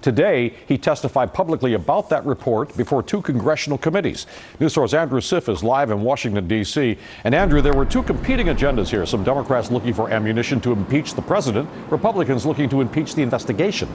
Today, he testified publicly about that report before two congressional committees. News source Andrew Schiff is live in Washington, D.C. And Andrew, there were two competing agendas here. Some Democrats looking for ammunition to impeach the president, Republicans looking to impeach the investigation.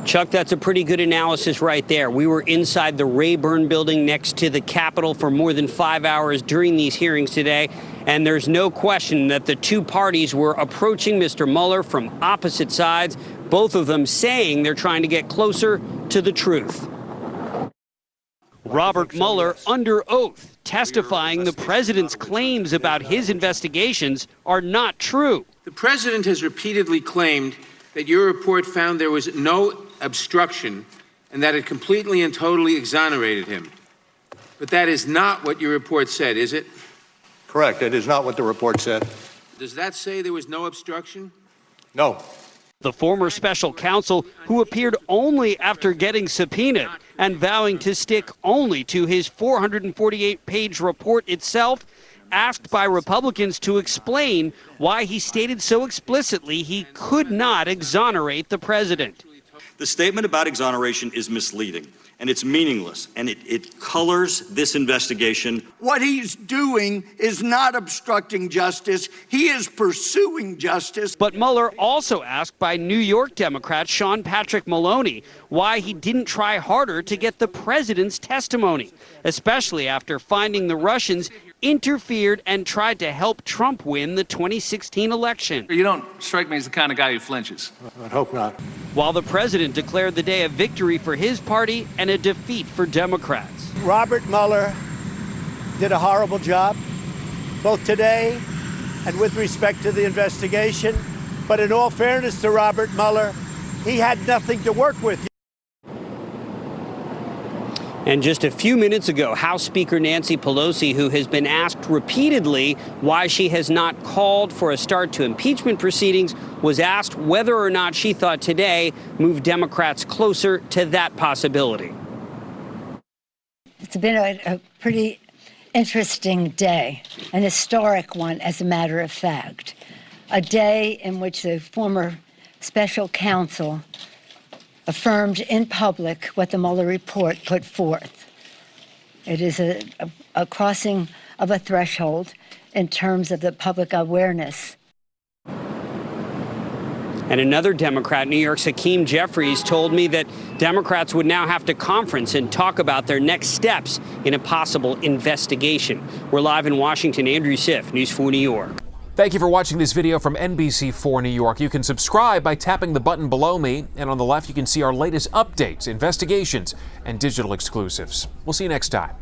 Chuck, that's a pretty good analysis right there. We were inside the Rayburn building next to the Capitol for more than 5 hours during these hearings today, and there's no question that the two parties were approaching Mr. Mueller from opposite sides, both of them saying they're trying to get closer to the truth. Robert Mueller under oath, testifying the president's claims about his investigations are not true. The president has repeatedly claimed that your report found there was no obstruction and that it completely and totally exonerated him. But that is not what your report said, is it? Correct. It is not what the report said. Does that say there was no obstruction? No. The former special counsel, who appeared only after getting subpoenaed and vowing to stick only to his 448-page report itself, asked by Republicans to explain why he stated so explicitly he could not exonerate the president. The statement about exoneration is misleading, and it's meaningless, and it colors this investigation. What he's doing is not obstructing justice. He is pursuing justice. But Mueller also asked by New York Democrat Sean Patrick Maloney why he didn't try harder to get the president's testimony, especially after finding the Russians interfered and tried to help Trump win the 2016 election. You don't strike me as the kind of guy who flinches. I hope not. While the president declared the day a victory for his party and a defeat for Democrats. Robert Mueller did a horrible job, both today and with respect to the investigation. But in all fairness to Robert Mueller, he had nothing to work with. And just a few minutes ago, House Speaker Nancy Pelosi, who has been asked repeatedly why she has not called for a start to impeachment proceedings, was asked whether or not she thought today moved Democrats closer to that possibility. It's been a pretty interesting day, an historic one, as a matter of fact. A day in which the former special counsel affirmed in public what the Mueller report put forth. It is a crossing of a threshold in terms of the public awareness. And another Democrat, New York's Hakeem Jeffries, told me that Democrats would now have to conference and talk about their next steps in a possible investigation. We're live in Washington. Andrew Schiff, News 4 New York. Thank you for watching this video from NBC 4 New York. You can subscribe by tapping the button below me, and on the left you can see our latest updates, investigations, and digital exclusives. We'll see you next time.